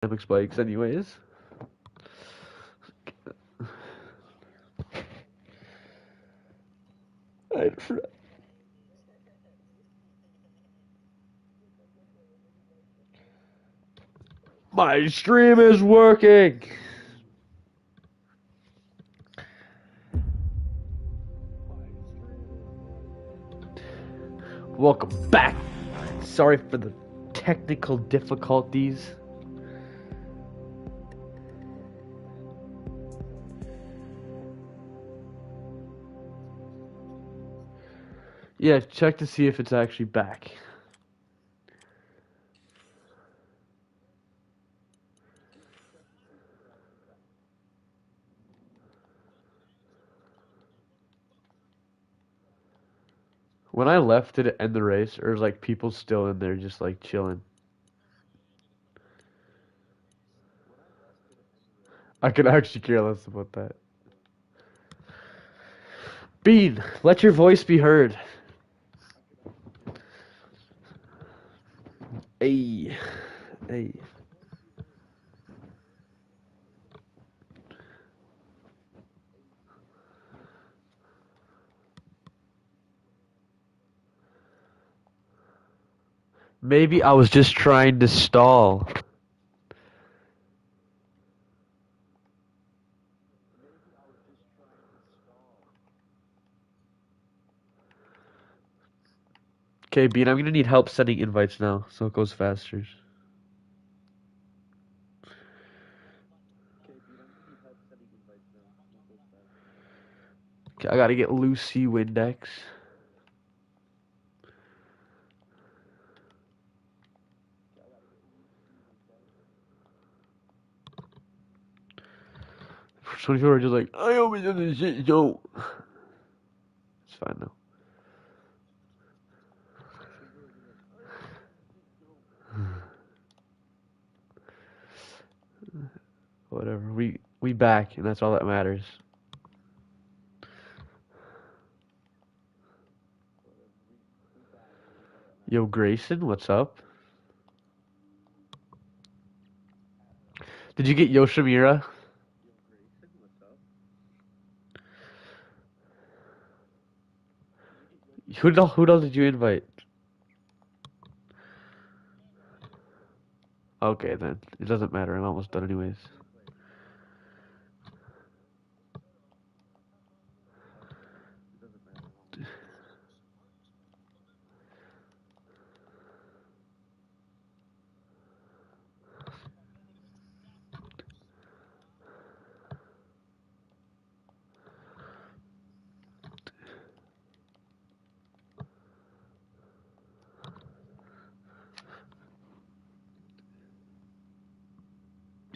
MX bikes anyways. My stream is working. Welcome back. Sorry for the technical difficulties. Yeah, check to see if it's actually back. When I left, did it end the race, or is like people still in there just like chilling? I could actually care less about that. Bean, let your voice be heard. Hey, hey. Maybe I was just trying to stall. Okay, Bean, I'm gonna need help sending invites now, so it goes faster. Okay, I gotta get Lucy Windex. Some people are just like, IOMA doesn't shit, yo. It's fine though. Whatever. We back, and that's all that matters. Yo, Grayson, what's up? Did you get Yoshimura? Who else did you invite? Okay, then. It doesn't matter. I'm almost done anyways.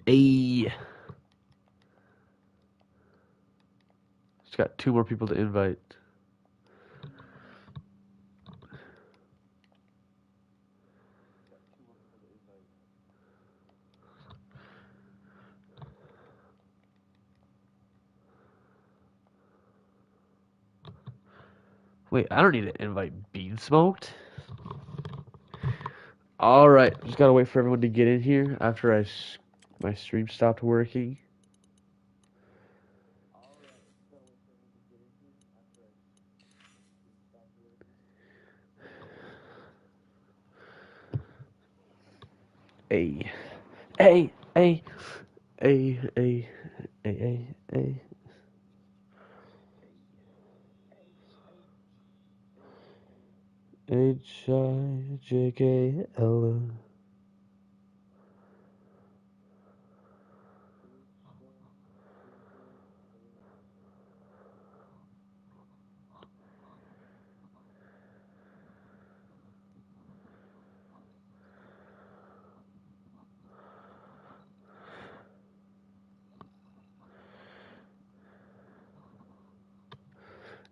Hey. Just got 2 more people to invite. Wait, I don't need to invite Bean Smoked. Alright, just gotta wait for everyone to get in here after my stream stopped working. Hey. Hey, hey. Hey, hey, hey, hey, hey. Hijkl.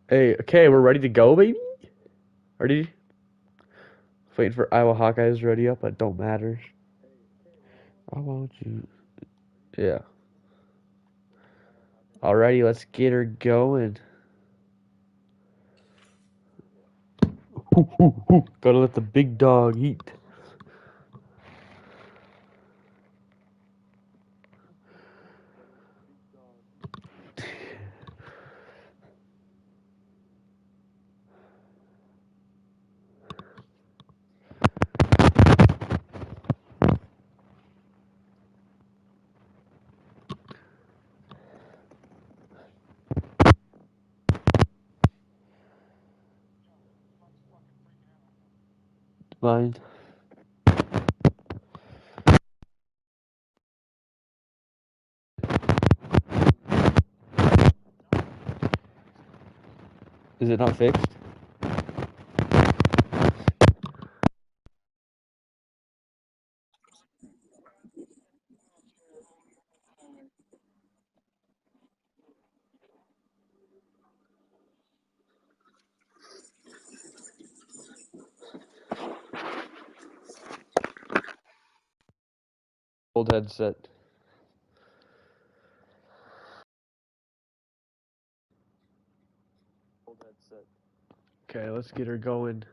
Hey, okay, we're ready to go, baby? Ready? Waiting for Iowa Hawkeyes to ready up, but don't matter. I want you. Yeah. Alrighty, let's get her going. Gotta let the big dog eat. Mine. Is it not fixed? Old headset. Okay, let's get her going.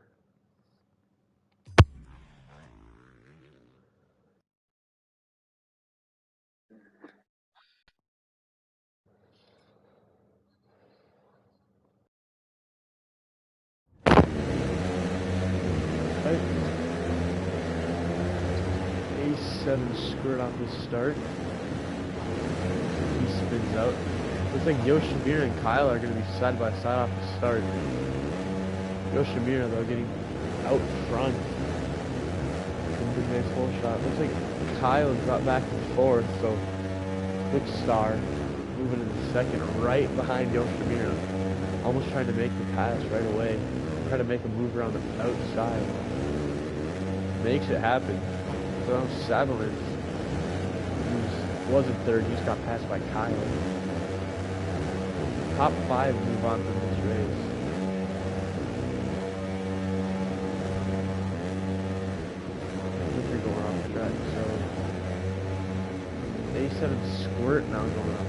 Right. A7 squared off the start. He spins out. Looks like Yoshimura and Kyle are going to be side by side off the start. Yoshimura, though, getting out front. Big nice hole shot. Looks like Kyle got back and forth, so Quick Star moving in second, right behind Yoshimura. Almost trying to make the pass right away. Trying to make a move around the outside. Makes it happen. So now Sabalin, who was in third, he just got passed by Kyle. Top 5 move on from this race. They're going off the track, so A7 Squirt now going off.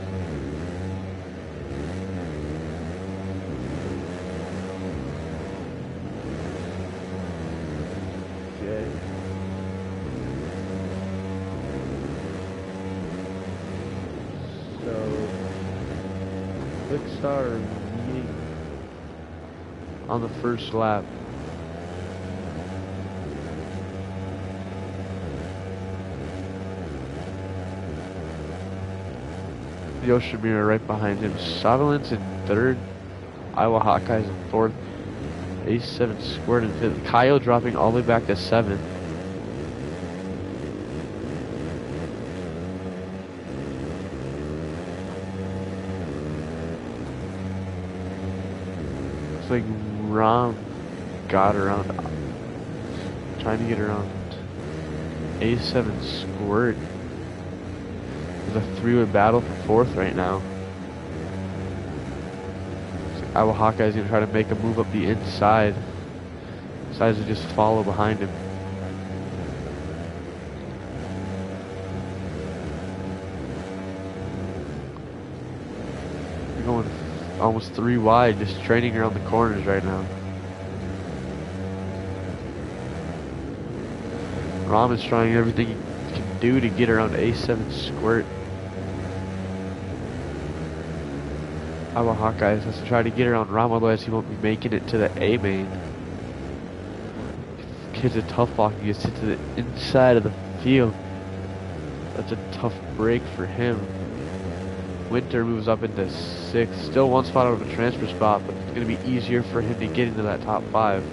Okay. So Quick Star meeting on the first lap. Yoshimura right behind him. Sabalin's in third. Iowa Hawkeyes in fourth. A7 squared in fifth. Kyle dropping all the way back to seventh. Looks like Rom got around. Trying to get around A7 squirt. There's a three-way battle for fourth right now. Iowa Hawkeye's gonna try to make a move up the inside. Decides to just follow behind him. They're going almost 3 wide, just training around the corners right now. Rom is trying everything he can do to get around A7 squirt. Iowa Hawkeyes has to try to get around Rom, otherwise he won't be making it to the A main. Kid's a tough walk, he gets hit to the inside of the field. That's a tough break for him. Winter moves up into 6th, still one spot out of a transfer spot, but it's going to be easier for him to get into that top 5.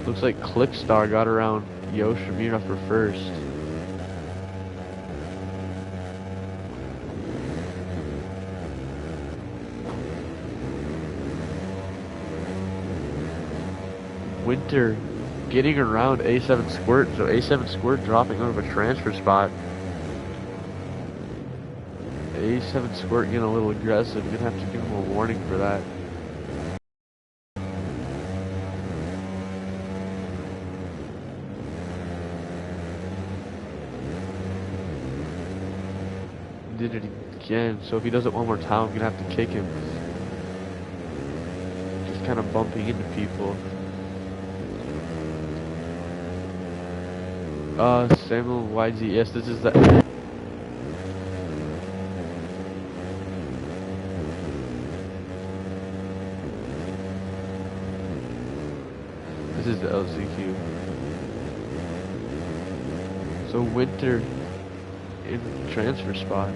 Looks like Clickstar got around Yoshimura for first. Winter getting around A7 Squirt, so A7 Squirt dropping out of a transfer spot. A7 Squirt getting a little aggressive, gonna have to give him a warning for that. Did it again, so if he does it one more time, I'm gonna have to kick him. Just kind of bumping into people. Samuel YZ, yes, this is the LCQ. So Winter in transfer spot.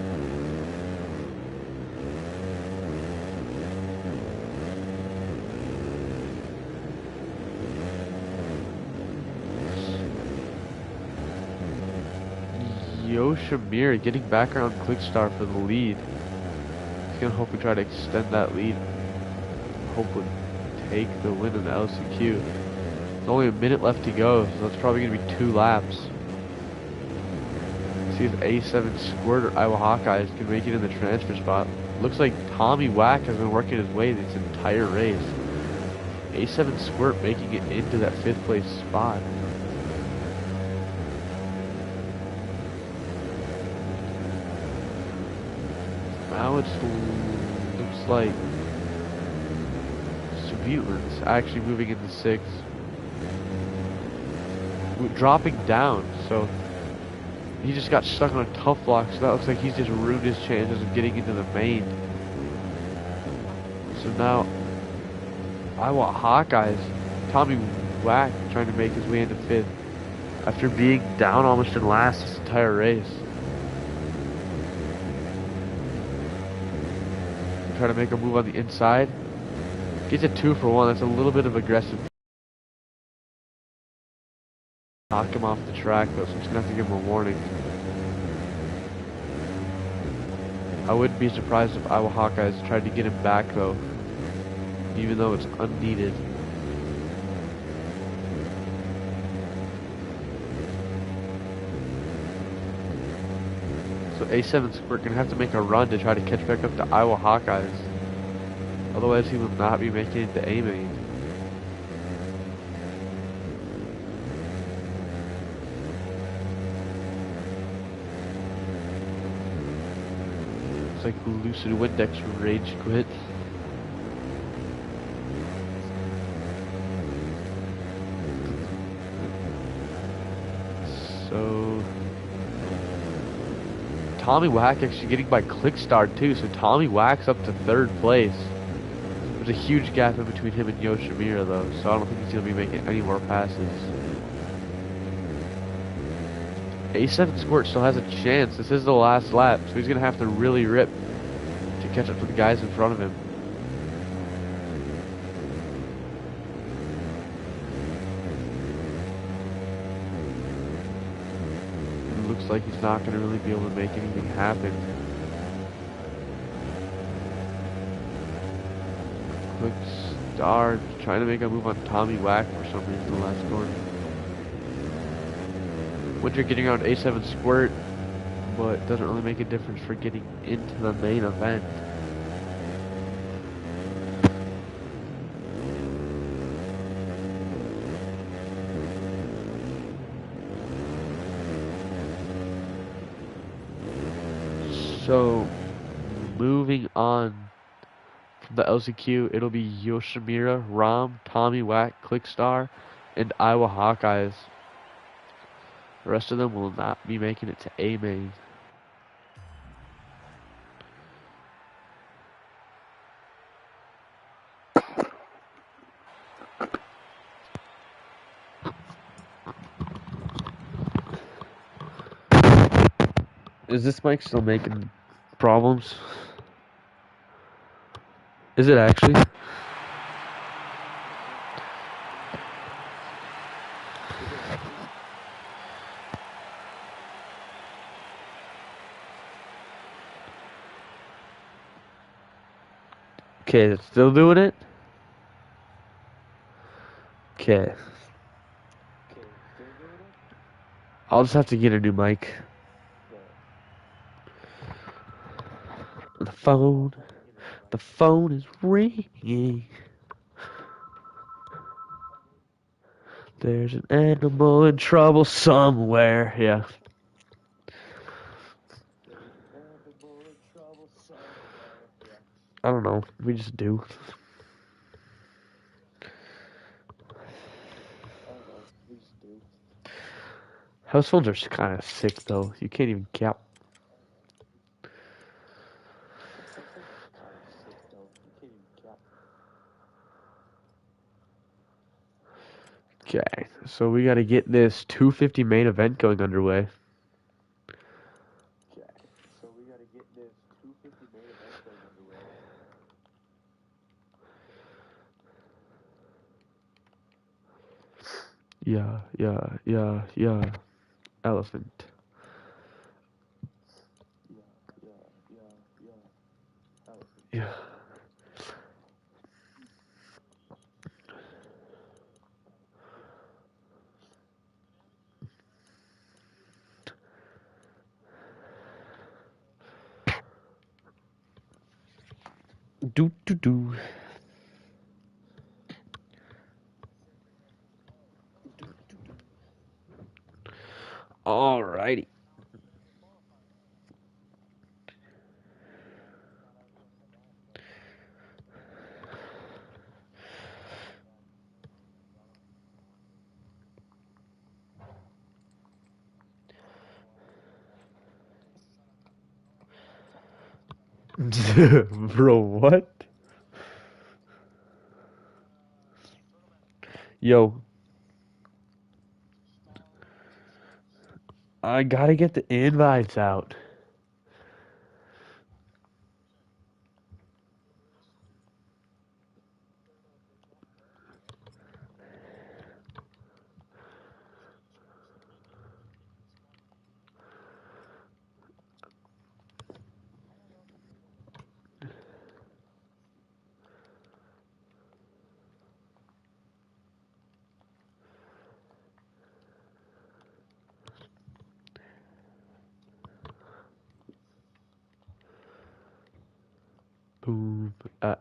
Yoshimura getting back around Clickstar for the lead. He's gonna hopefully try to extend that lead. Hopefully take the win in the LCQ. There's only a minute left to go, so that's probably gonna be 2 laps. See if A7 Squirt or Iowa Hawkeyes can make it in the transfer spot. Looks like Tommy Wack has been working his way this entire race. A7 Squirt making it into that 5th place spot. Now it looks like Sweetland's actually moving into 6th. Dropping down, so he just got stuck on a tough block, so that looks like he's just ruined his chances of getting into the main. So now, Iowa Hawkeyes, Tommy Wack trying to make his way into 5th after being down almost in last this entire race. Try to make a move on the inside. Gets a 2 for 1. That's a little bit of aggressive. Knock him off the track though, so I'm just gonna have to give him a warning. I wouldn't be surprised if Iowa Hawkeyes tried to get him back though, even though it's unneeded. So A7 Squirt gonna have to make a run to try to catch back up to Iowa Hawkeyes. Otherwise he will not be making it to A main. Looks like Lucid Windex rage quit. So Tommy Wack actually getting by Clickstar too, so Tommy Wack's up to 3rd place. There's a huge gap in between him and Yoshimura though, so I don't think he's going to be making any more passes. A7 Squirt still has a chance. This is the last lap, so he's going to have to really rip to catch up to the guys in front of him. It looks like he's not going to really be able to make anything happen. Clickstar trying to make a move on Tommy Wack for some reason in the last corner. Winter getting around A7 Squirt, but doesn't really make a difference for getting into the main event. So, moving on from the LCQ, it'll be Yoshimura, Rom, Tommy Wack, Clickstar, and Iowa Hawkeyes. The rest of them will not be making it to A main. Is this mic still making problems? Is it actually? Okay, it's still doing it? Okay. I'll just have to get a new mic. The phone is ringing. There's an animal in trouble somewhere. Yeah. I don't know. We just do. House phones are kind of sick though. You can't even cap. Okay, so we gotta get this 250 main event going underway. Yeah. Elephant. Yeah. Do do do. Alrighty. Bro, what? Yo, I gotta get the invites out. Boom. Uh.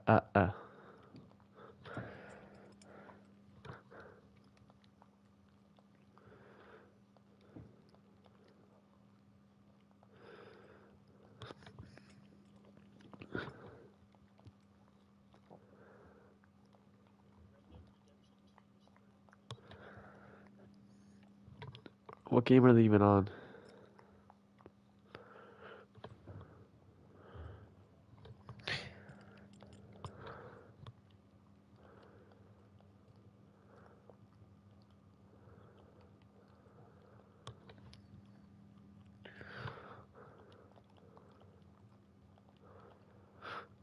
What game are they even on?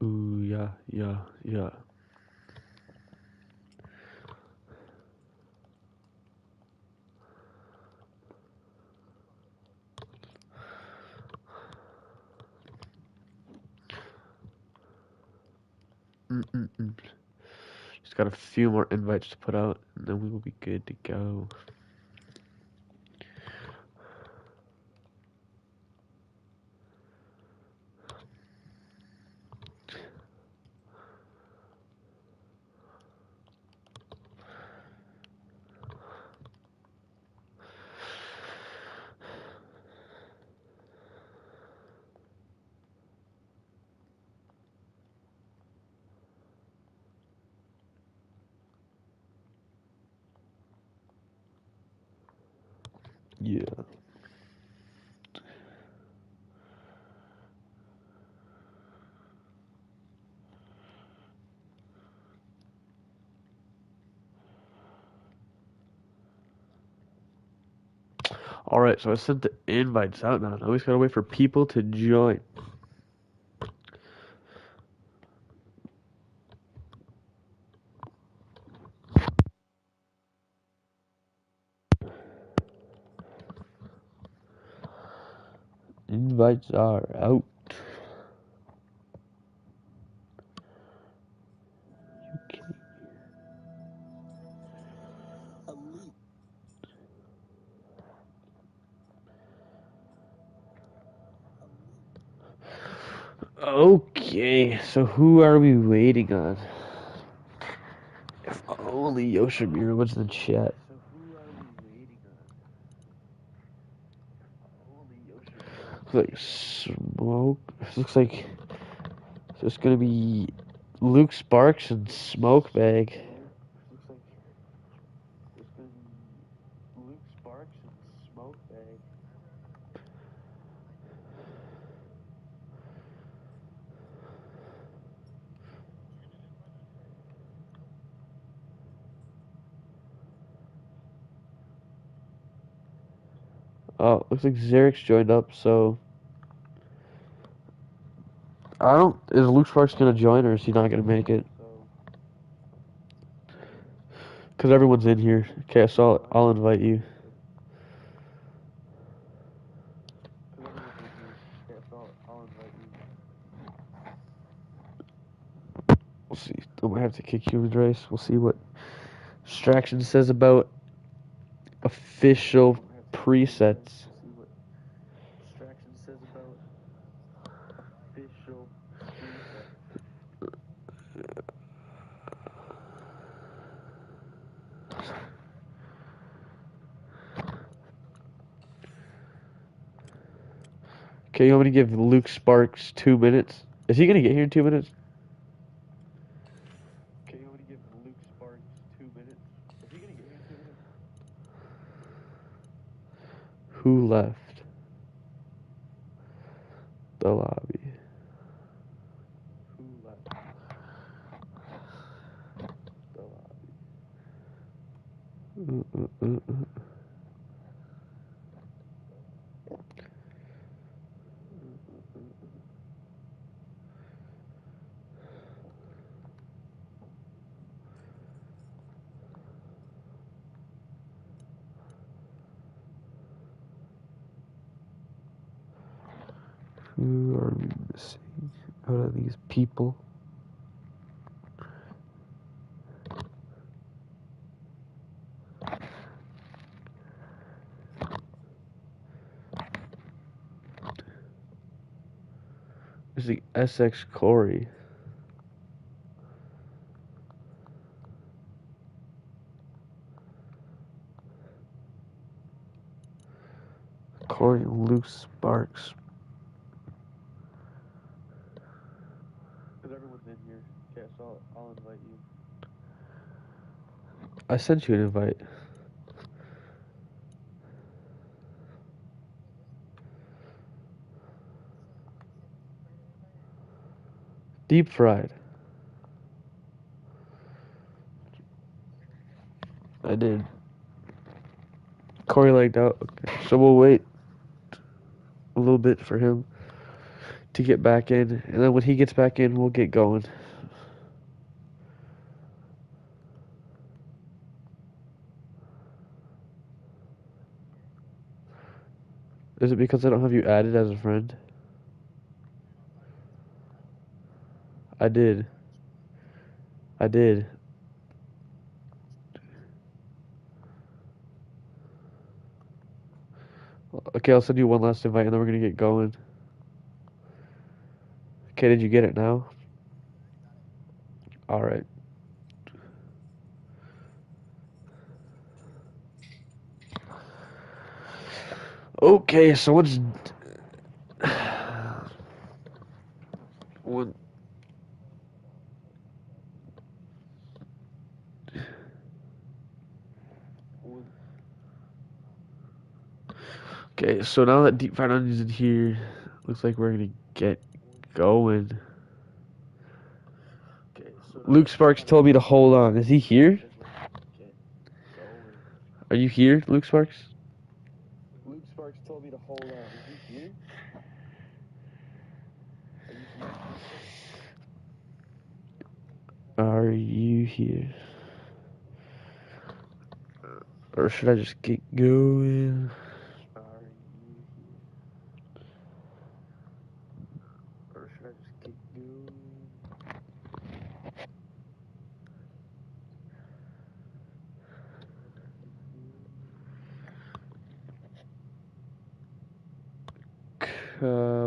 Ooh, yeah. Mm. Just got a few more invites to put out, and then we will be good to go. Yeah. Alright, so I sent the invites out now. Now we just gotta wait for people to join. Invites are out. Okay, so who are we waiting on? If only Yoshimura was in the chat. Looks like smoke. Looks like so it's gonna be Luke Sparks and Smoke Bag. Oh, looks like Zarek's joined up, so I don't is Luke Sparks gonna join or is he not gonna make it? Cause everyone's in here. Okay, so I'll invite you. I might have to kick you in the race. We'll see what Distraction says about official presets. Okay, you want me to give Luke Sparks 2 minutes? Is he gonna get here in 2 minutes? Who left the lobby? Uh, uh, uh, uh. Who are we missing out of these people? There's the SX Corey. Corey and Luke Sparks. Everyone's in here. Okay, so I'll invite you. I sent you an invite. Deep fried. I did. Corey lagged out. Okay. So we'll wait a little bit for him to get back in, and then when he gets back in, we'll get going. Is it because I don't have you added as a friend? I did. I did. Okay, I'll send you one last invite, and then we're gonna get going. Okay, did you get it now? All right. Okay, so what's one? Okay, so now that Deep Fried Onions in here, looks like we're gonna get going. Luke Sparks told me to hold on. Is he here? Are you here, Luke Sparks? Luke Sparks told me to hold on. Is he here? Are you here? Or should I just get going?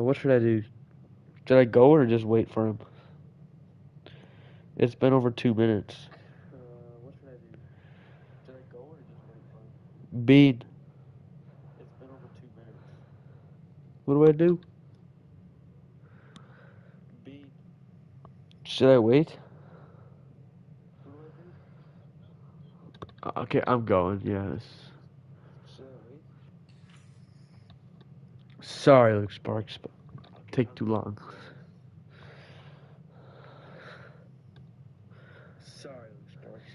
What should I do? Should I go or just wait for him? It's been over 2 minutes. Bean. What do I do? Should I wait? Okay, I'm going, yes. Sorry, Luke Sparks, but take too long. Sorry, Luke Sparks,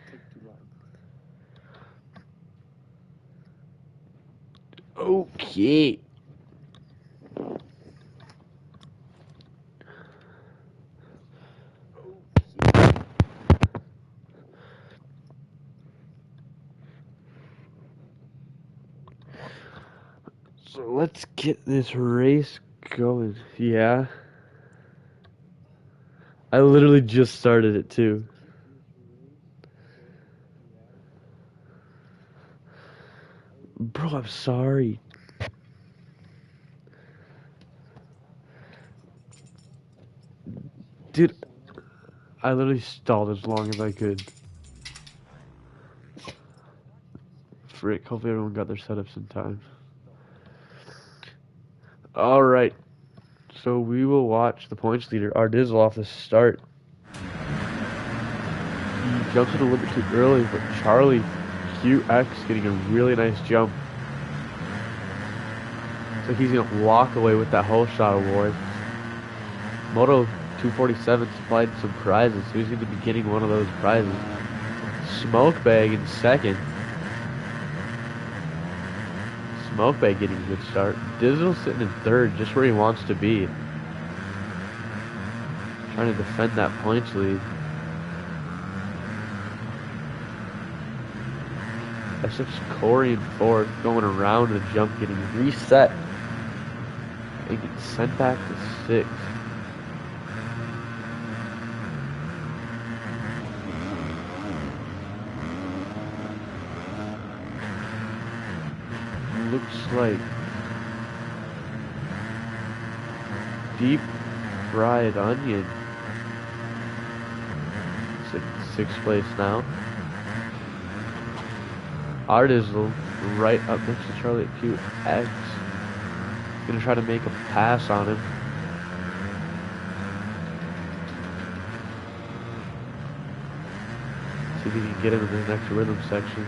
but take too long. Okay. So let's get this race going. Yeah. I literally just started it too. Bro, I'm sorry. Dude, I literally stalled as long as I could. Frick, hopefully everyone got their setups in time. Alright, so we will watch the points leader, Ardizzle, off the start. He jumps in a little bit too early, but Charlie QX getting a really nice jump. So he's going to walk away with that whole shot award. Moto 247 supplied some prizes, so he's going to be getting one of those prizes. Smokebag in second. Smokebag getting a good start. Dizzle sitting in third, just where he wants to be. Trying to defend that points lead. SX Corey in fourth, going around the jump, getting reset. And getting sent back to sixth. Looks like deep fried onion. It's in sixth place now. Ardizzle right up next to Charlie at QX. Gonna try to make a pass on him. See if he can get him in the next rhythm section.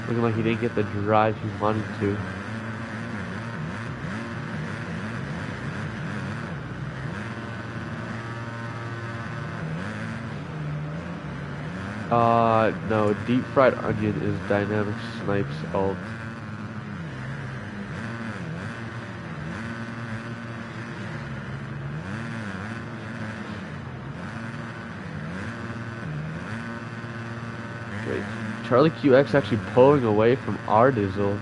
Looking like he didn't get the drive he wanted to. No, deep fried onion is Dynamic Snipes ult. Wait, Charlie QX actually pulling away from Ardizzle.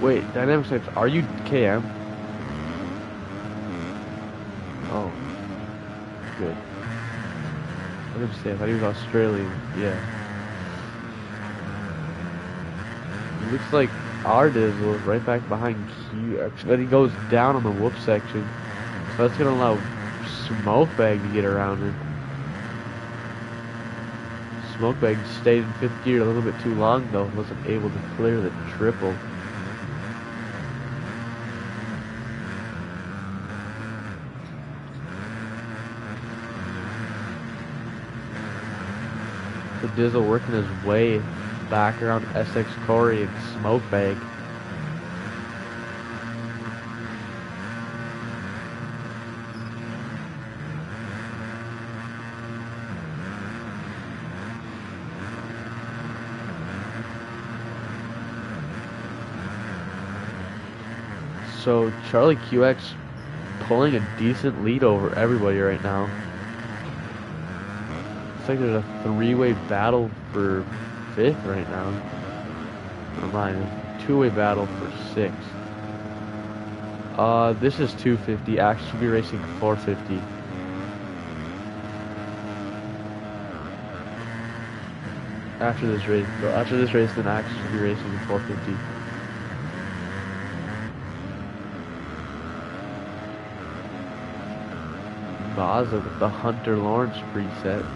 Wait, Dynamic Snipes, are you KM? Oh. Good. I was gonna say, I thought he was Australian. Yeah. It looks like Ardizzle is right back behind QX, but he goes down on the whoop section. So that's gonna allow Smokebag to get around him. Smokebag stayed in fifth gear a little bit too long though, wasn't able to clear the triple. So Dizzle working his way back around SX Corey and Smokebag. So Charlie QX pulling a decent lead over everybody right now. Looks like there's a three-way battle for fifth right now. Never mind, a two-way battle for sixth. This is 250. Axe should be racing 450. After this race, then Axe should be racing 450. Mazda with the Hunter Lawrence preset.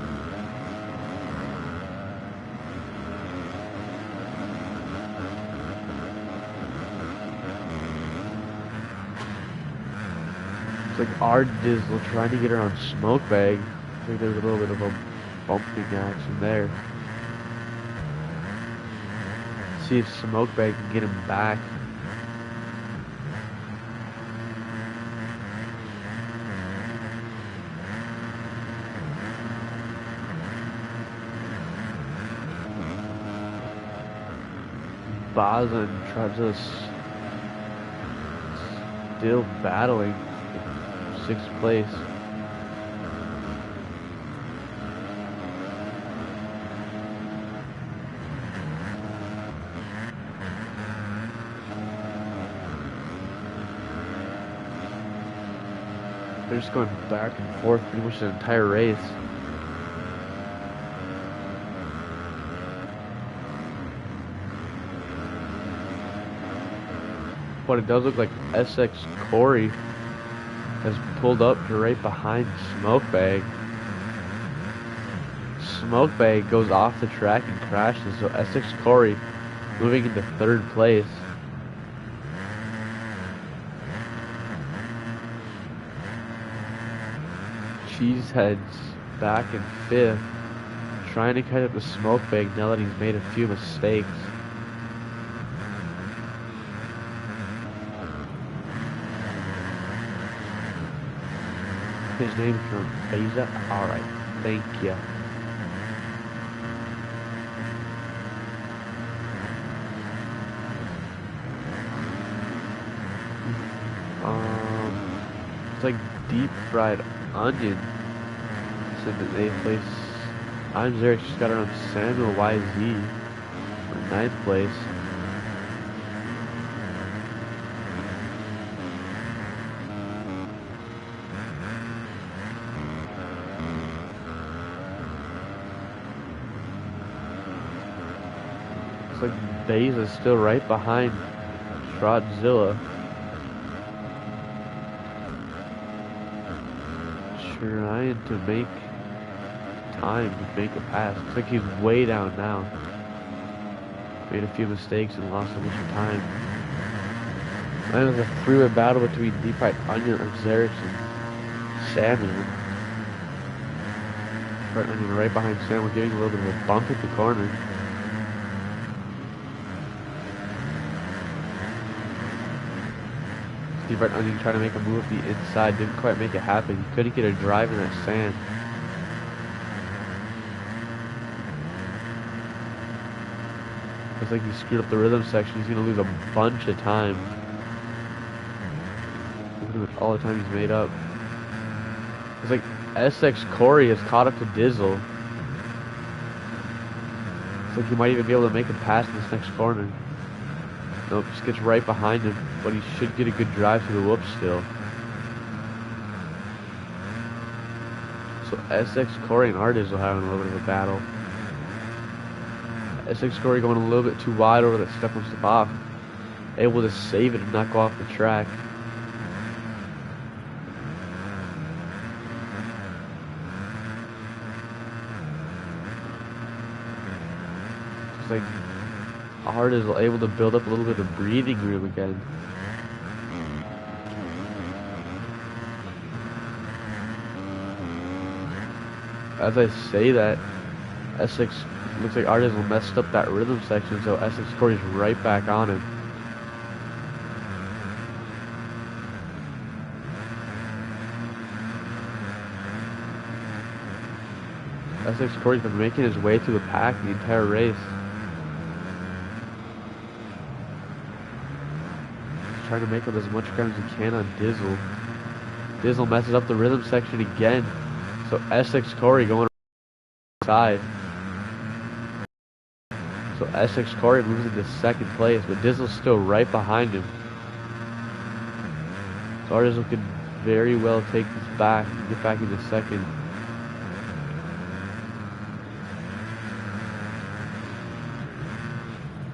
It's like Ardizzle trying to get around Smokebag. I think there's a little bit of a bumping action there. See if Smokebag can get him back. Baza and Travis still battling 6th place. They're just going back and forth pretty much the entire race. But it does look like SX Corey has pulled up to right behind Smokebag. Smokebag goes off the track and crashes, so SX Corey moving into 3rd place. Cheesehead's back in 5th, trying to catch up to Smokebag now that he's made a few mistakes. His name's from Beza? Alright, thank you. It's like deep fried onion. Sent in 8th place. I'm Zarek, just got around Samuel YZ for 9th place. Looks like Beza's still right behind Trotzilla. Trying to make time to make a pass. Looks like he's way down now. Made a few mistakes and lost a bunch of time. And it was a three-way battle between Deep Fried Onion and Zarek and Samuel. Fried Onion right behind Samuel, getting a little bit of a bump at the corner. Deep Fried Onion trying to make a move the inside, didn't quite make it happen. He couldn't get a drive in that sand. Looks like he screwed up the rhythm section. He's going to lose a bunch of time. All the time he's made up. It's like SX Corey has caught up to Dizzle. It's like he might even be able to make a pass in this next corner. Nope, just gets right behind him, but he should get a good drive to the whoop still. So SX Corey and Artiz will have a little bit of a battle. SX Corey going a little bit too wide over that step on step off. Able to save it and not go off the track. It's like Artiz able to build up a little bit of breathing room again. As I say that, SX looks like Artiz messed up that rhythm section, so SX Corey's right back on him. SX Corey's been making his way through the pack the entire race. Trying to make up as much ground as he can on Dizzle. Dizzle messes up the rhythm section again. So SX Corey going side. So SX Corey moves into 2nd place, but Dizzle's still right behind him. So Artiz could very well take this back and get back into 2nd.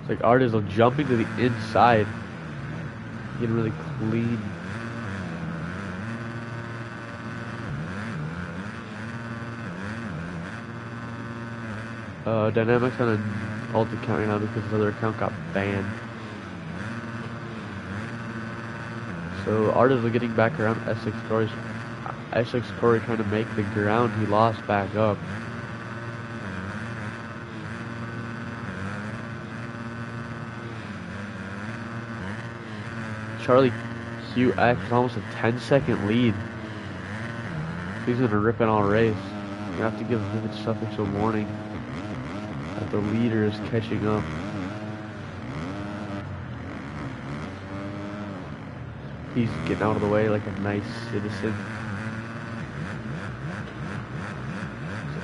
It's like Artiz jumping to the inside. Getting really clean. Dynamics on an alt account right now because his other account got banned. So Artiz getting back around SX Corey. SX Corey trying to make the ground he lost back up. Charlie QX is almost a 10-second lead. He's gonna rip it all race. You have to give Vivid Suffix a warning that the leader is catching up. He's getting out of the way like a nice citizen.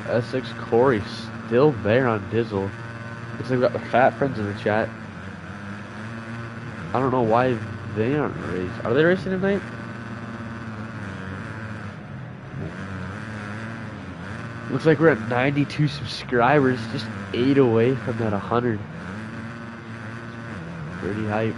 So S6 Corey still there on Dizzle. Looks like we got the Fat Friends in the chat. I don't know why they aren't racing. Are they racing tonight? Looks like we're at 92 subscribers, just 8 away from that 100. Pretty hype.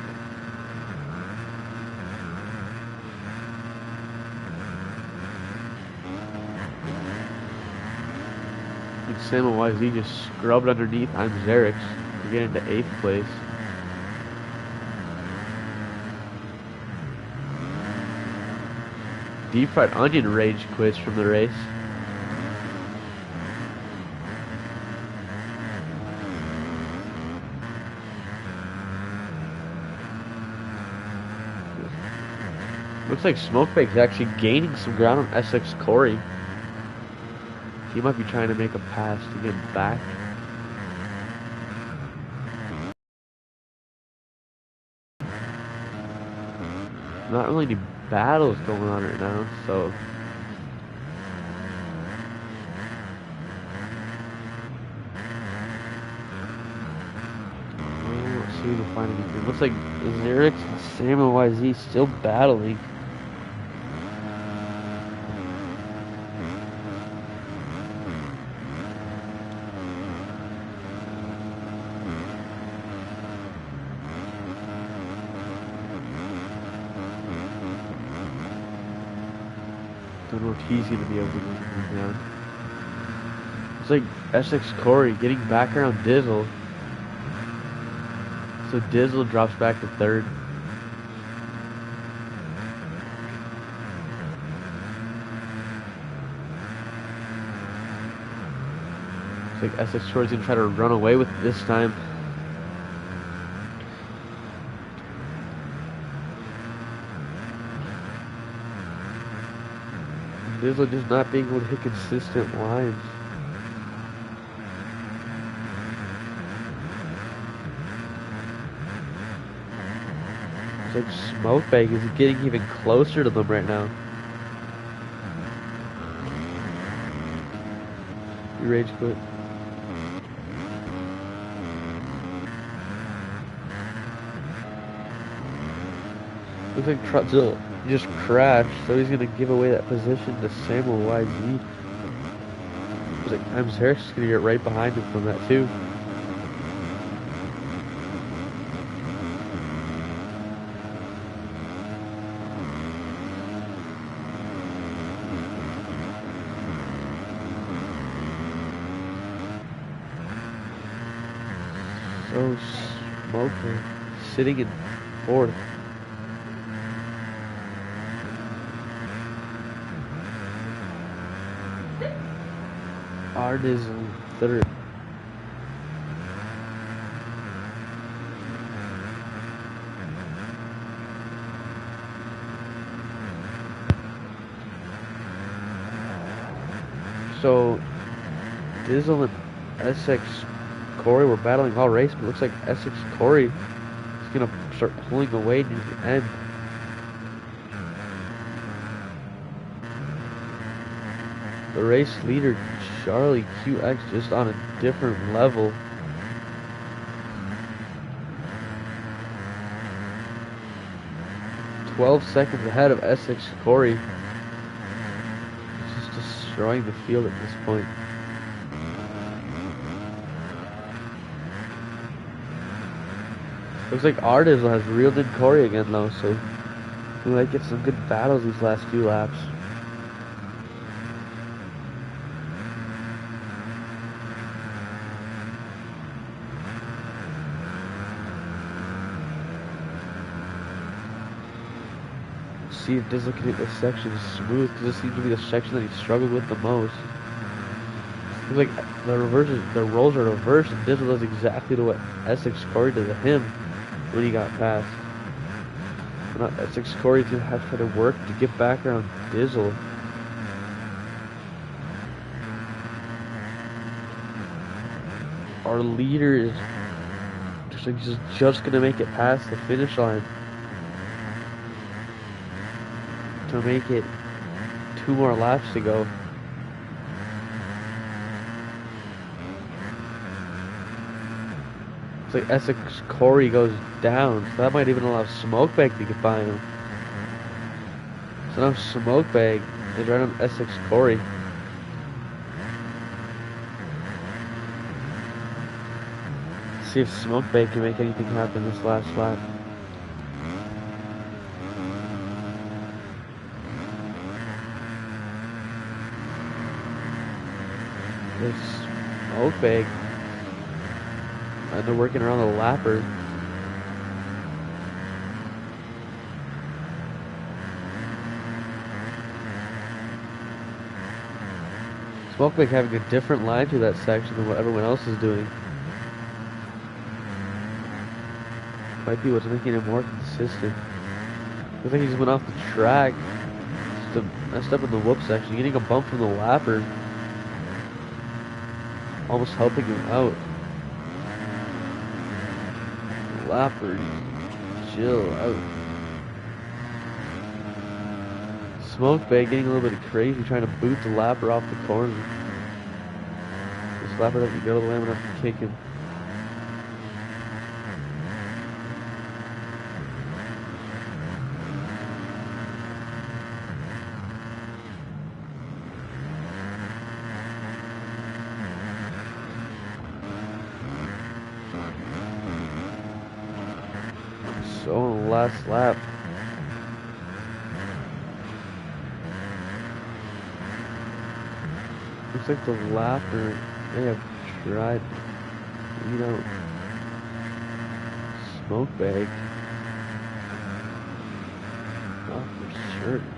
And Sam and YZ just scrubbed underneath. I'm Xerix to get into 8th place. Deep Fried Onion rage quits from the race. Looks like Smokebake's actually gaining some ground on S6 Corey. He might be trying to make a pass to get back. Not really any battles going on right now, so let's see if we can find anything. Looks like Xerix and Sam and YZ still battling. Don't know if he's going to be able to get him down. It's like S6 Corey getting back around Dizzle. So Dizzle drops back to 3rd. It's like S6 Corey's going to try to run away with it this time. Dizzle just not being able to hit consistent lines. It's like Smokebag is getting even closer to them right now. You rage quit. Looks like Trutzil just crashed, so he's gonna give away that position to Samuel YZ. Looks like I'm Xerix is gonna get right behind him from that too. So Smoker sitting in 4th. Rd.3 is in 3rd. So Dizzle and S6 Corey were battling all race, but it looks like S6 Corey is gonna start pulling away near the end. The race leader Charlie QX just on a different level. "12 seconds ahead of S6 Corey. He's just destroying the field at this point. Looks like Rd.3 has reeled in Corey again though, so we might get some good battles these last few laps. See if Dizzle can hit this section smooth, because this seems to be the section that he struggled with the most. Looks like the roles are reversed, and Dizzle does exactly to what S6 Corey did to him when he got past. But now S6 Corey's gonna have to work to get back around Dizzle. Our leader is just gonna make it past the finish line. to make it 2 more laps to go. It's like Essex Corey goes down, so that might even allow Smokebag to get by him. So now Smokebag is right on Essex Corey. See if Smokebag can make anything happen this last lap. There's Smokebag. And they're working around the lapper. Smokebag having a different line through that section than what everyone else is doing. Might be what's making it more consistent. Looks like he just went off the track. Just messed up in the whoop section. Getting a bump from the lapper. Almost helping him out. Lapper, chill out. Smokebag getting a little bit crazy, trying to boot the lapper off the corner. This lapper doesn't go to the way, I'm gonna have to kick him. So on the last lap. Looks like the lapper may have tried to beat out Smokebag. Not for certain.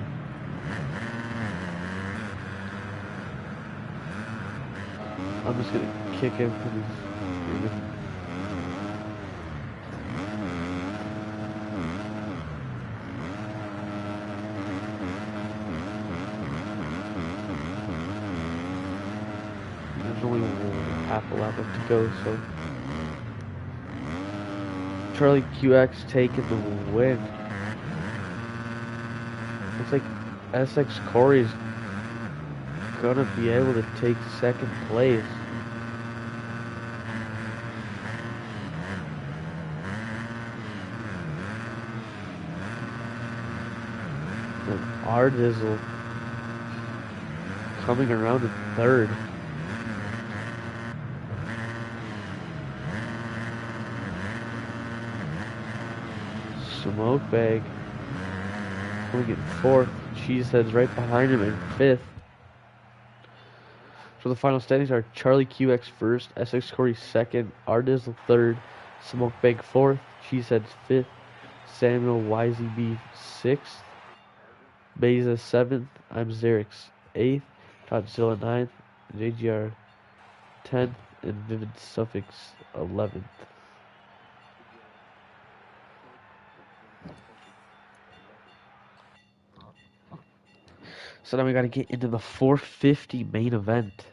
I'm just gonna kick him because he's screaming. There's only half a lap left to go, so Charlie QX taking the win. Looks like SX Corey's gonna be able to take second place. And Rd.3 coming around in third. Smokebag coming in fourth. Cheesehead's right behind him in fifth. So the final standings are Charlie QX first, SX Corey second, Rd.3 third, Smokebag fourth, Cheesehead's fifth, Samuel YZB sixth, Beza seventh, I'm Xerix eighth, Todzilla ninth, JGR 10th, and Vivid Suffix 11th. So now we gotta get into the 450 main event.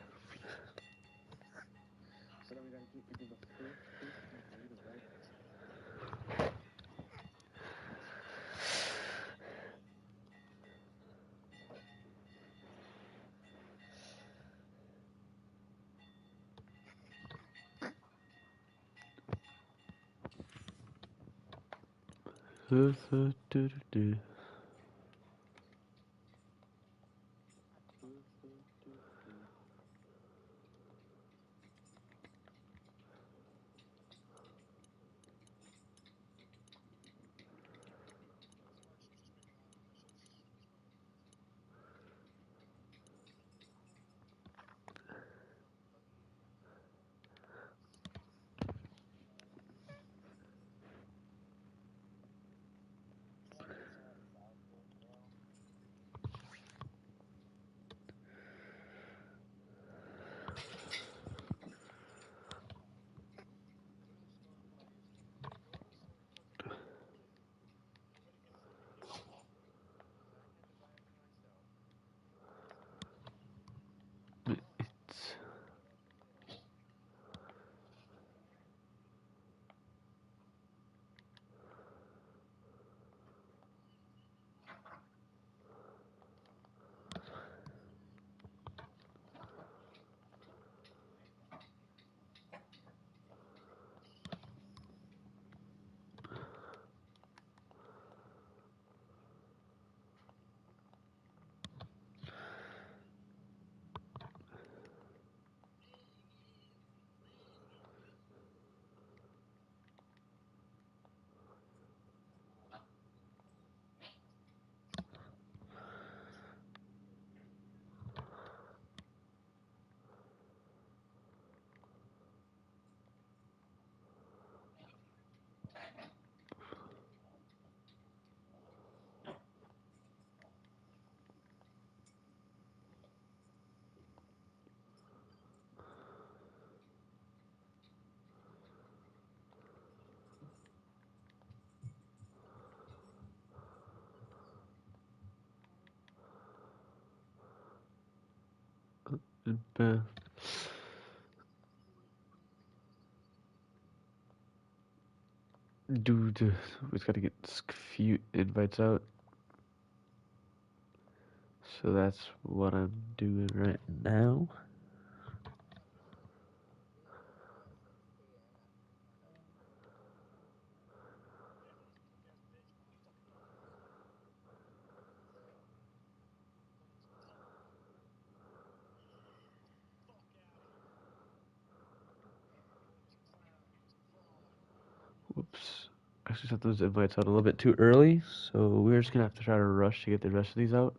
Dude, we just gotta get a few invites out. So that's what I'm doing right now. Whoops. I actually sent those invites out a little bit too early, so we're just gonna have to try to rush to get the rest of these out.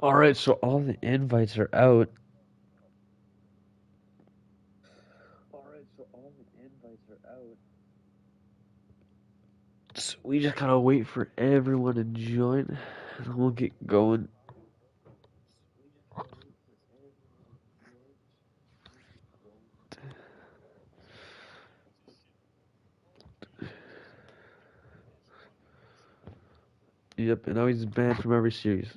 Alright, so all the invites are out. So we just gotta wait for everyone to join, and we'll get going. Yep, and now he's banned from every series.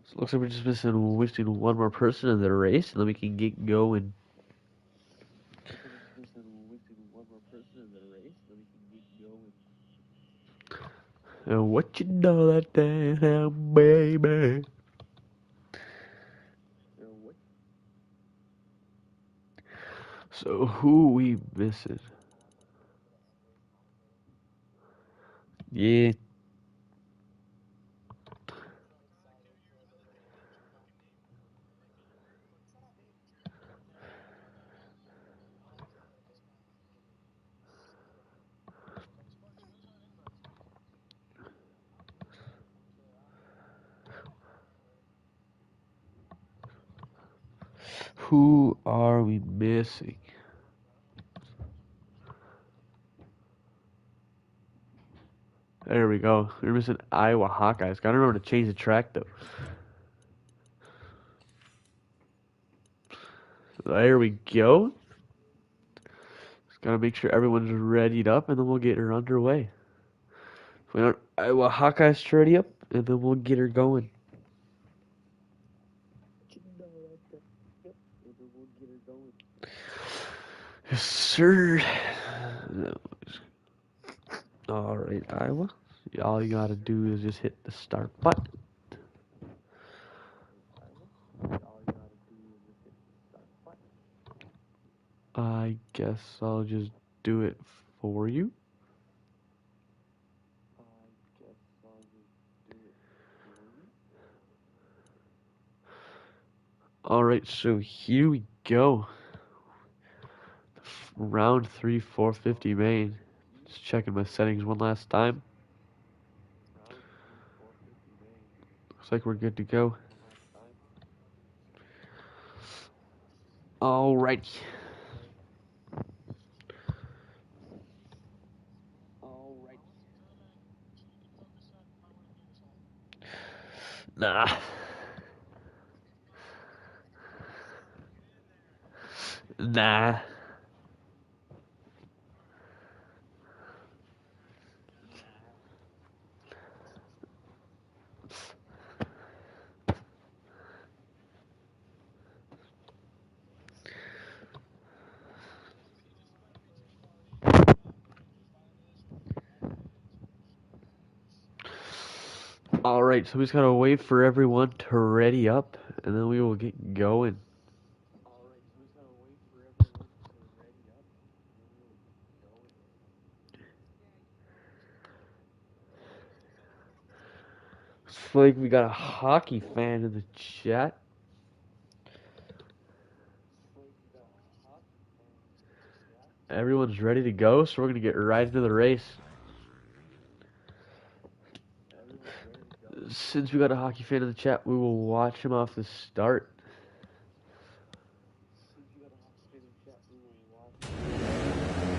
So it looks like we're just missing one more person in the race, and then we can get going. And what you know that damn baby? So who we missing? Yeah. Who are we missing? There we go. We're missing Iowa Hawkeyes. Gotta remember to change the track though. There we go. Just gotta make sure everyone's readied up, and then we'll get her underway. We want Iowa Hawkeyes ready up, and then we'll get her going. Yes, sir. All right, Iowa. All you gotta do is just hit the start button. I guess I'll just do it for you. Alright, so here we go. Round 3, 450 main. Just checking my settings one last time. Looks like we're good to go. Alrighty. Nah. Nah. Alright, so we just gotta wait for everyone to ready up, and then we will get going. Looks like we got a hockey fan in the chat. Everyone's ready to go, so we're gonna get right into the race. Since we got a hockey fan in the chat, we will watch him off the start.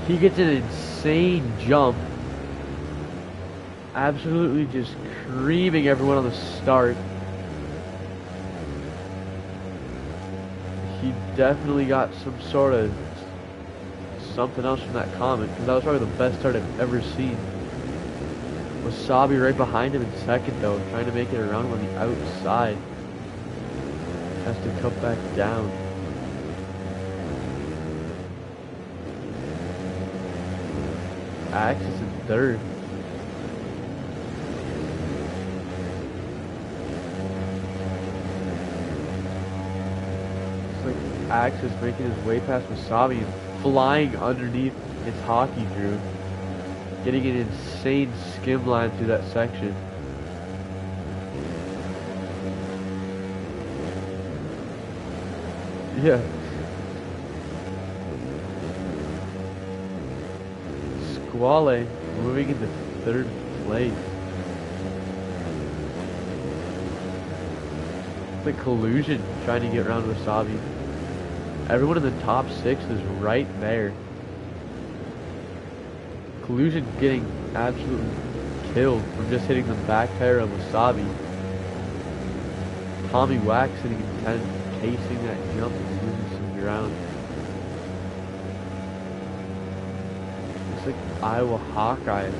He gets an insane jump. Absolutely just creaming everyone on the start. He definitely got some sort of something else from that comment, because that was probably the best start I've ever seen. Wasabi right behind him in second though, trying to make it around him on the outside. Has to come back down. Axe is in third. Looks like Axe is making his way past Wasabi and flying underneath his hockey drew. Getting an insane skim line through that section. Yeah. Squale moving into third place. It's like collusion trying to get around Wasabi. Everyone in the top 6 is right there. Collusion getting absolutely killed from just hitting the back tire of Wasabi. Tommy Wax sitting in 10th, casing that jump and losing some ground. Looks like Iowa Hawkeye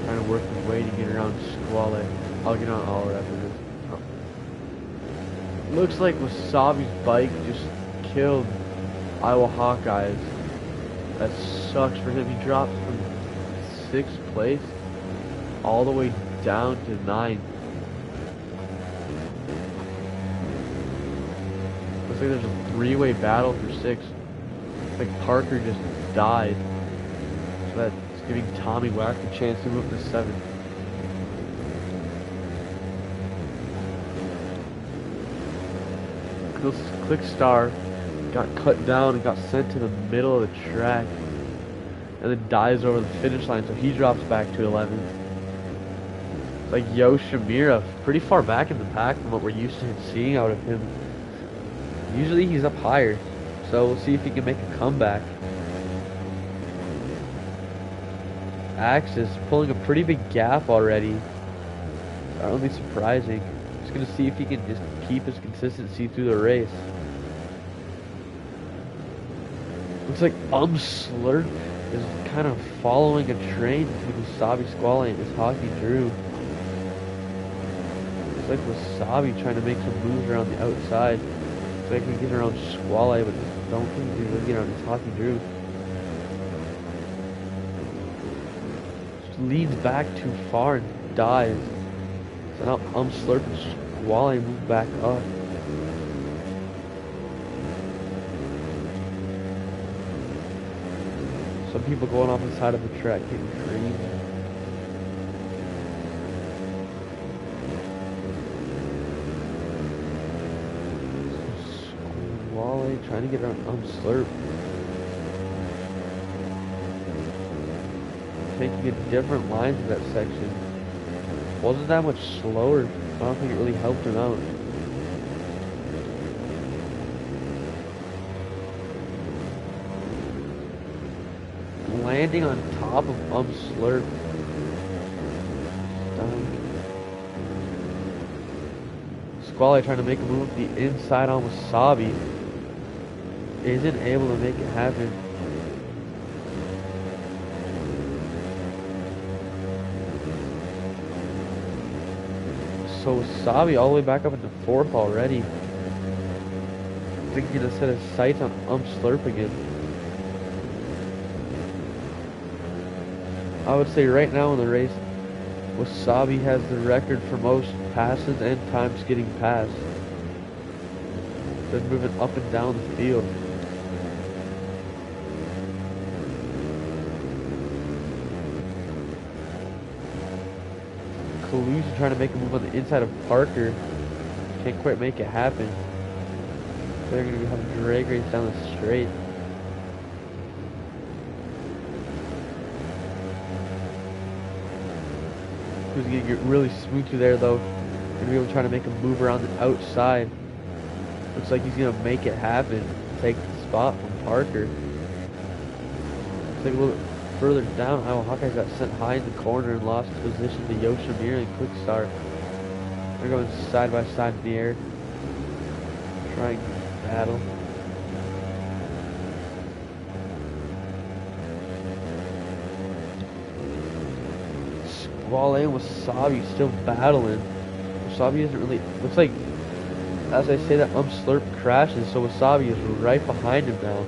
trying to work his way to get around Squale. I'll get on all after this. Oh. Looks like Wasabi's bike just killed Iowa Hawkeyes. That sucks for him. He drops from 6th place all the way down to 9th. Looks like there's a 3-way battle for 6th. Looks like Parker just died. So that's giving Tommy Wack a chance to move to 7th. Click Star got cut down and got sent to the middle of the track and then dies over the finish line, so he drops back to 11th. It's like Yoshimura, pretty far back in the pack from what we're used to seeing out of him. Usually he's up higher, so we'll see if he can make a comeback. Axe is pulling a pretty big gap already. Not really surprising. Just gonna see if he can just keep his consistency through the race. Looks like Slurp is kind of following a train between Wasabi Squale and his hockey drew. Looks like Wasabi trying to make some moves around the outside. Looks like he can get around Squale, but don't think he's going to get around his hockey drew. Just leans back too far and dies. So now Slurp and Squale move back up. Some people going off the side of the track getting creamed. Squale trying to get around Slurp. Taking a different line to that section. Wasn't that much slower. I don't think it really helped him out. Landing on top of Slurp. Squale trying to make a move with the inside on Wasabi. Isn't able to make it happen. So Wasabi all the way back up into 4th already. I think he's gonna set his sights on Slurp again. I would say right now in the race, Wasabi has the record for most passes and times getting passed. They're moving up and down the field. Collusion trying to make a move on the inside of Parker. Can't quite make it happen. They're going to have a drag race down the straight. Who's going to get really smooth through there though. Going to be able to try to make a move around the outside. Looks like he's going to make it happen. Take the spot from Parker. Take a little bit further down. Iowa Hawkeyes got sent high in the corner and lost position to Yoshimura and Quick Start. They're going side by side in the air. Trying to battle. Squall and Wasabi still battling. Wasabi isn't really... Looks like, as I say that, Slurp crashes, so Wasabi is right behind him now.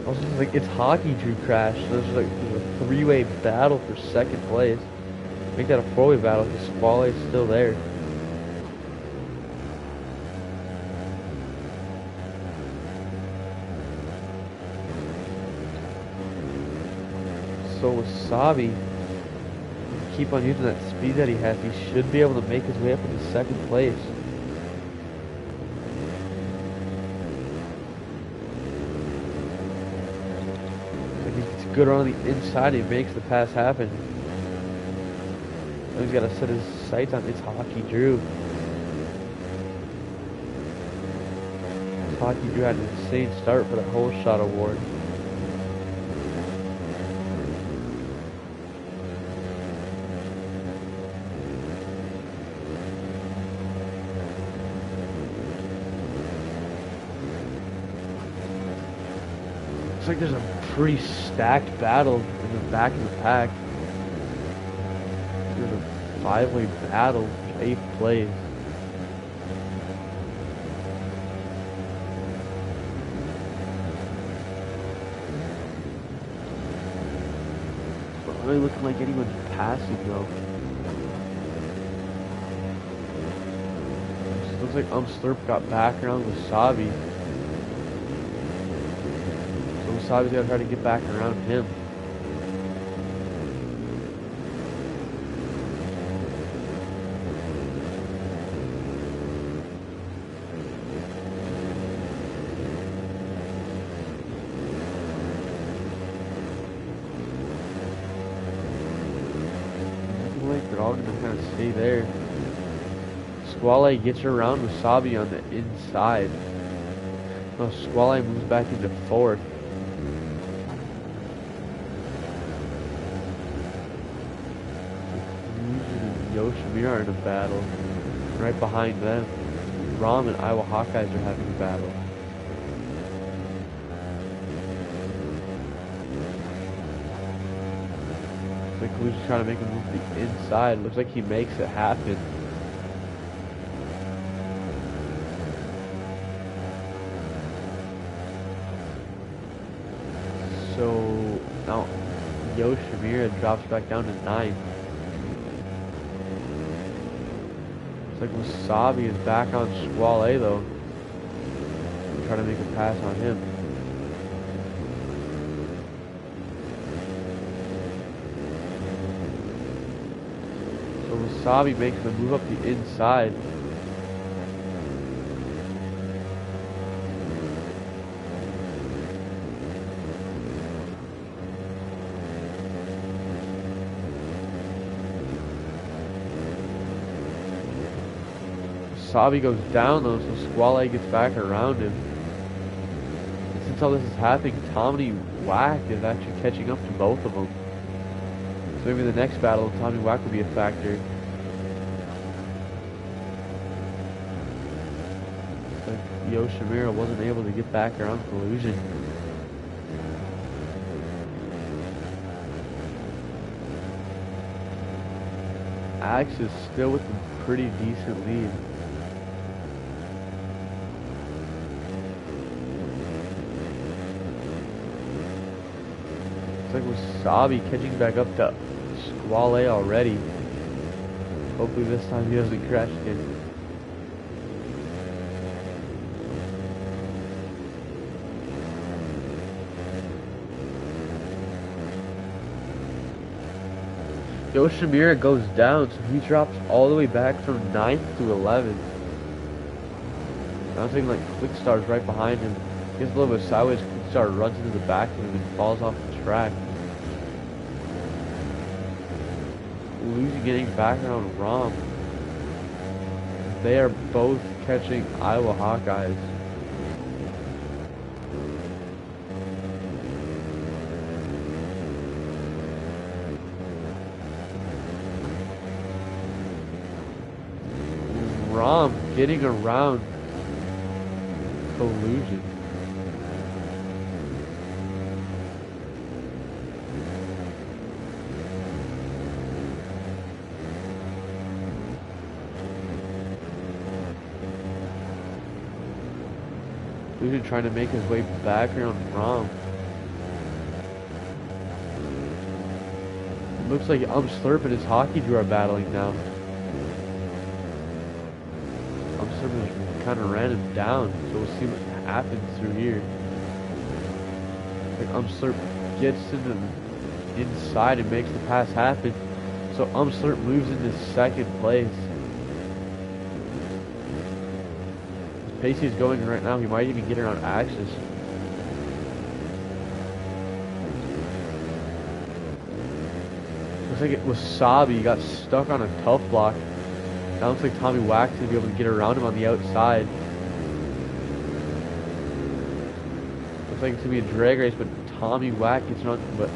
Also, like, it's Hockey Drew crash. So there's like a three-way battle for second place. Make that a four-way battle because Squall is still there. So Wasabi, keep on using that speed that he has, he should be able to make his way up into second place. Like he's good on the inside, he makes the pass happen. Now he's got to set his sights on it's Hockey Drew. Hockey Drew had an insane start for that whole shot award. Looks like there's a pretty stacked battle in the back of the pack. There's a five-way battle, 8th place. Not really looking like anyone's passing though. Looks like Slurp got back around Wasabi. Wasabi's gonna try to get back around him. Looking like they're all gonna kind of stay there. Squall gets around Wasabi on the inside. Oh, Squall moves back into fourth. Yoshimura are in a battle. Right behind them, Rom and Iowa Hawkeyes are having a battle. Looks like Collusion's trying to make a move to the inside. Looks like he makes it happen. So now Yoshimura drops back down to 9th. Looks like Wasabi is back on Squall though. Trying to make a pass on him. So Wasabi makes the move up the inside. Wasabi goes down though, so Squall gets back around him. And since all this is happening, Tommy Whack is actually catching up to both of them. So maybe the next battle, Tommy Whack will be a factor. Like Yoshimura wasn't able to get back around Collusion. Axe is still with a pretty decent lead. Looks like Wasabi catching back up to Squale already. Hopefully this time he doesn't crash again. Yoshimura goes down, so he drops all the way back from 9th to 11th. I was thinking like Quickstar's right behind him. He gets a little bit sideways, Quickstar runs into the back of him and falls off the track. Luigi getting back around Rom. They are both catching Iowa Hawkeyes. Rom getting around Collusion. Collusion trying to make his way back around Rom. Looks like Slurp and his Hockey Drew are battling now. Slurp kind of ran him down, so we'll see what happens through here. Like Slurp gets into the inside and makes the pass happen, so Slurp moves into second place. Pacey is going right now, he might even get around Axis. Looks like it was Wasabi, he got stuck on a tough block. Now looks like Tommy Wax is going to be able to get around him on the outside. Looks like it's going to be a drag race, but Tommy Wax gets around, but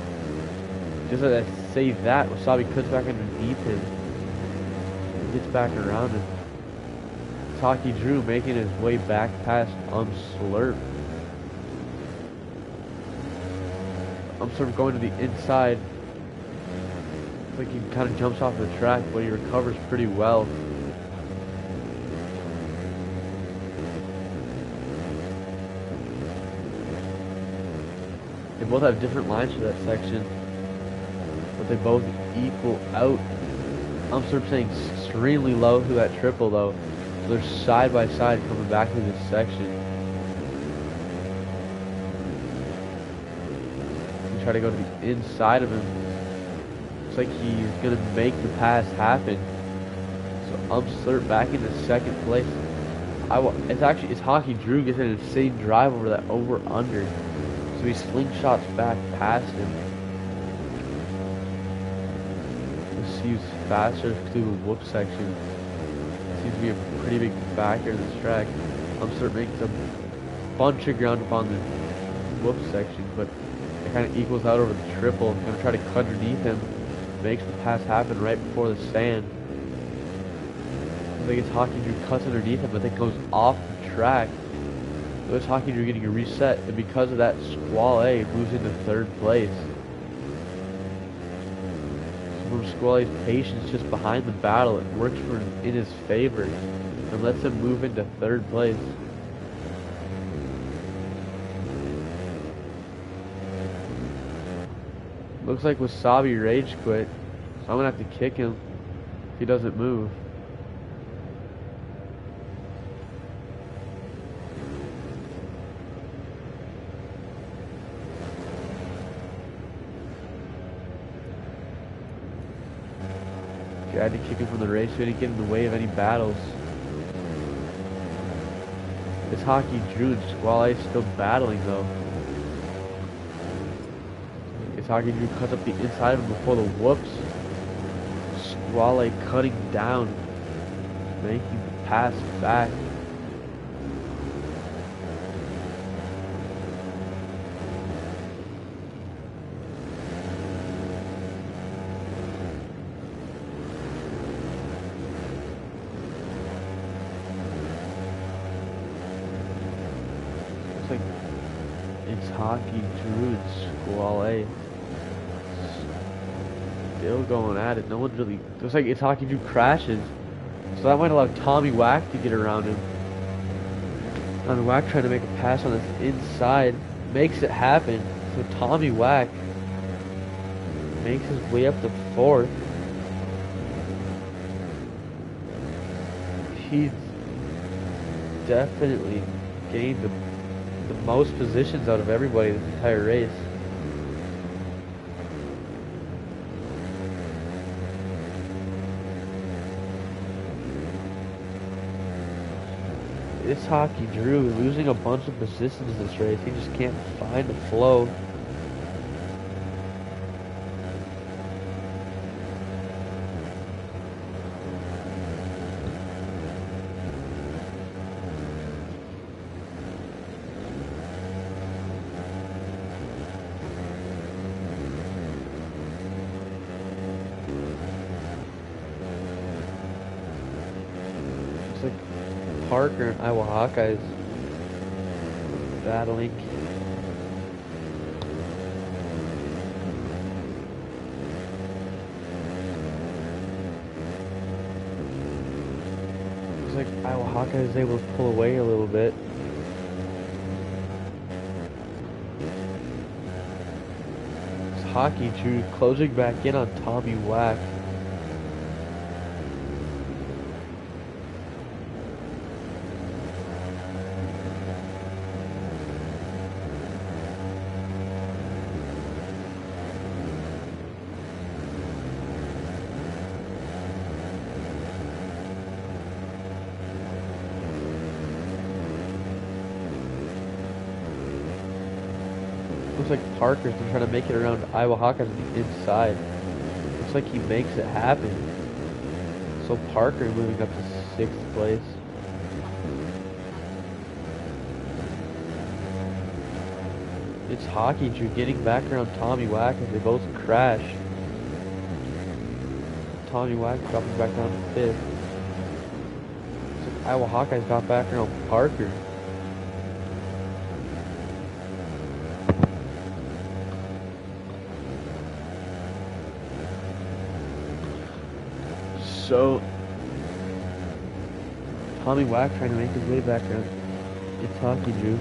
just as I say that, Wasabi cuts back underneath him. He gets back around him. Taki Drew making his way back past Slurp. Slurp going to the inside. Looks like he kind of jumps off the track, but he recovers pretty well. They both have different lines for that section, but they both equal out. Slurp staying extremely low through that triple though. So they're side by side coming back to this section. We try to go to the inside of him. Looks like he's gonna make the pass happen. So Slurp back into second place. It's Hockey Drew gets an insane drive over that over under. So he slingshots back past him. Let's see who's faster through the whoop section. Seems to be a pretty big factor in this track. Slurp makes a bunch of ground upon the whoop section, but it kind of equals out over the triple. I'm going to try to cut underneath him. Makes the pass happen right before the sand. I think it's Hockey Drew cuts underneath him, but then goes off the track. So it's Hockey Drew getting a reset, and because of that, Squale moves into third place. Squale's patience just behind the battle, it works in his favor and lets him move into third place. Looks like Wasabi rage quit, so I'm gonna have to kick him if he doesn't move. I had to kick him from the race, so he didn't get in the way of any battles. It's Hockey Drew and Squale still battling though. It's Hockey Drew cuts up the inside of him before the whoops. Squale cutting down, making the pass back. It's Hockey Drew and Squale still going at it. No one's really. Looks like it's Hockey Drew crashes, so that might allow Tommy Wack to get around him. Tommy Wack trying to make a pass on this inside, makes it happen. So Tommy Wack makes his way up to 4th. He's definitely gained the most positions out of everybody this entire race. This Hockey Drew losing a bunch of positions this race. He just can't find the flow. It's like Parker and Iowa Hawkeyes battling. It's like Iowa Hawkeyes is able to pull away a little bit. It's Hockey Drew closing back in on Tommy Wack. Looks like Parker's been trying to make it around Iowa Hawkeyes on the inside. Looks like he makes it happen. So Parker moving up to 6th place. It's Hockey Drew getting back around Tommy Wack as they both crash. Tommy Wack dropping back down to 5th. So Iowa Hawkeyes got back around Parker. So, Tommy Wack trying to make his way back around. It's Hockey Drew.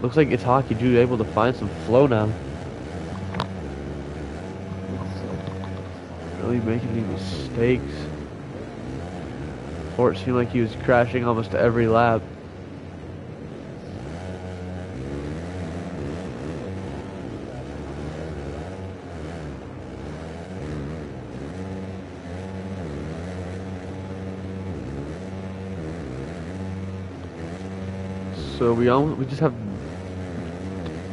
Looks like it's Hockey Drew able to find some flow now. Really making any mistakes. Or it seemed like he was crashing almost every lap. So we just have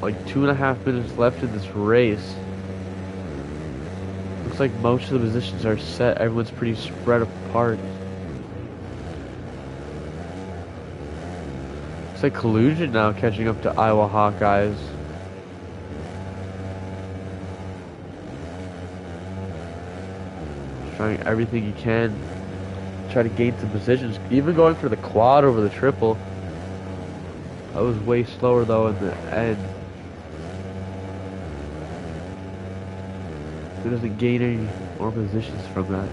like 2.5 minutes left in this race. Looks like most of the positions are set. Everyone's pretty spread apart. Looks like Collusion now catching up to Iowa Hawkeyes. Trying everything he can. Try to gain some positions. Even going for the quad over the triple. That was way slower though in the end. He doesn't gain any more positions from that.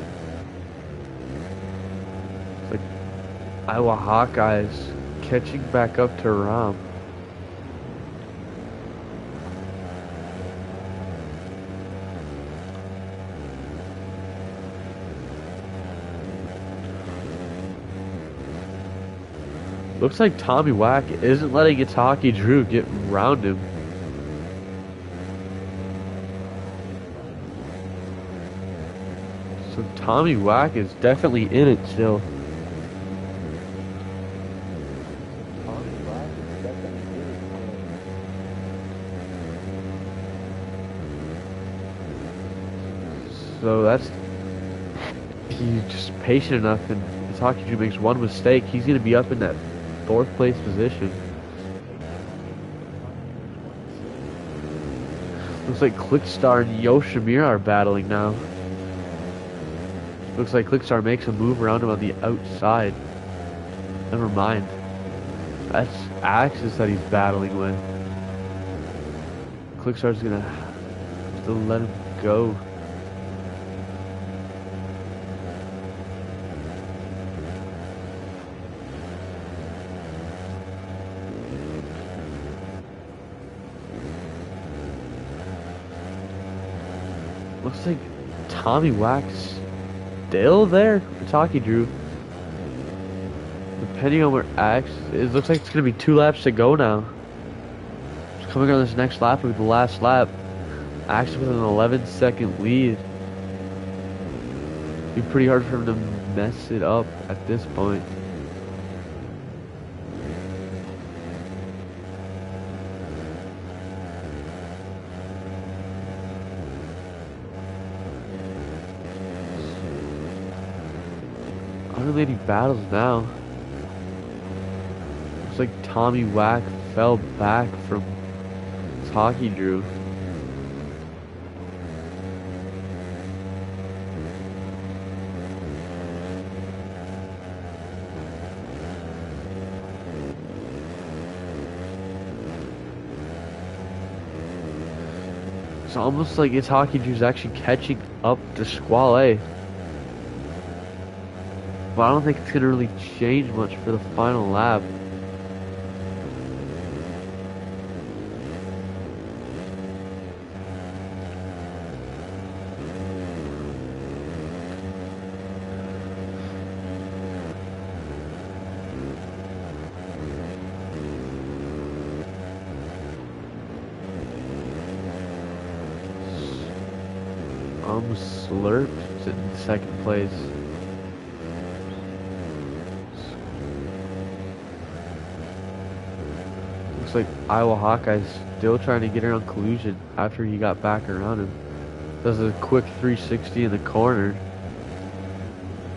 It's like Iowa Hawkeyes catching back up to Rom. Looks like Tommy Wack isn't letting its Hockey Drew get around him. So Tommy Wack is definitely in it still. So that's, he's just patient enough, and his Hockey Drew makes one mistake, he's going to be up in that 4th place position. Looks like Clickstar and Yoshimura are battling now. Looks like Clickstar makes a move around him on the outside. Never mind. That's Axis that he's battling with. Clickstar's gonna still let him go. Looks like Tommy Wax still there. Taki Drew. Depending on where Axe is, looks like it's gonna be 2 laps to go now. Just coming on this next lap will be the last lap. Axe with an 11-second lead. It'd be pretty hard for him to mess it up at this point. Unrelated battles now. Looks like Tommy Wack fell back from Taki Drew. It's almost like Taki Drew's actually catching up to Squall. But I don't think it's going to really change much for the final lap. Slurp's in 2nd place. Looks like Iowa Hawkeye's still trying to get around collusion after he got back around him. Does a quick 360 in the corner.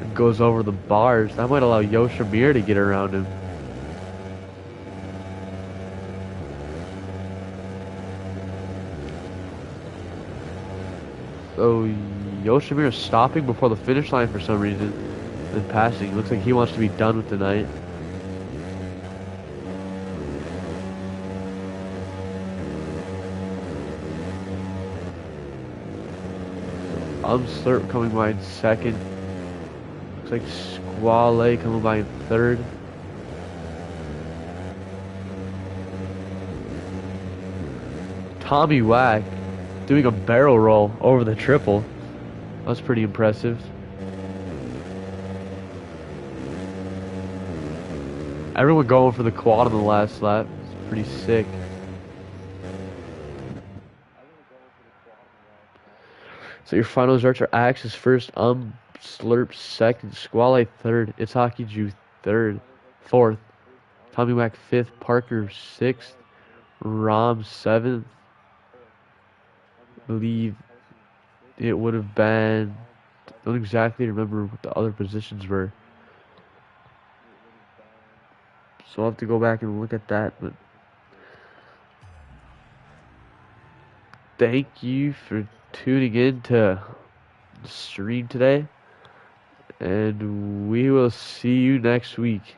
And goes over the bars. That might allow Yoshimir to get around him. So Yoshimir is stopping before the finish line for some reason. And passing. Looks like he wants to be done with the night. Slurp coming by in 2nd. Looks like Squall coming by in 3rd. Tommy Wack doing a barrel roll over the triple. That's pretty impressive. Everyone going for the quad on the last lap. It's pretty sick. So your final results are Axis 1st, Slurp 2nd, Squall 3rd, Itaki Drew 3rd, 4th, Tommy Wack 5th, Parker 6th, Rom 7th. I believe it would have been, I don't exactly remember what the other positions were. So I'll have to go back and look at that, but thank you for tuning in to the stream today, and we will see you next week.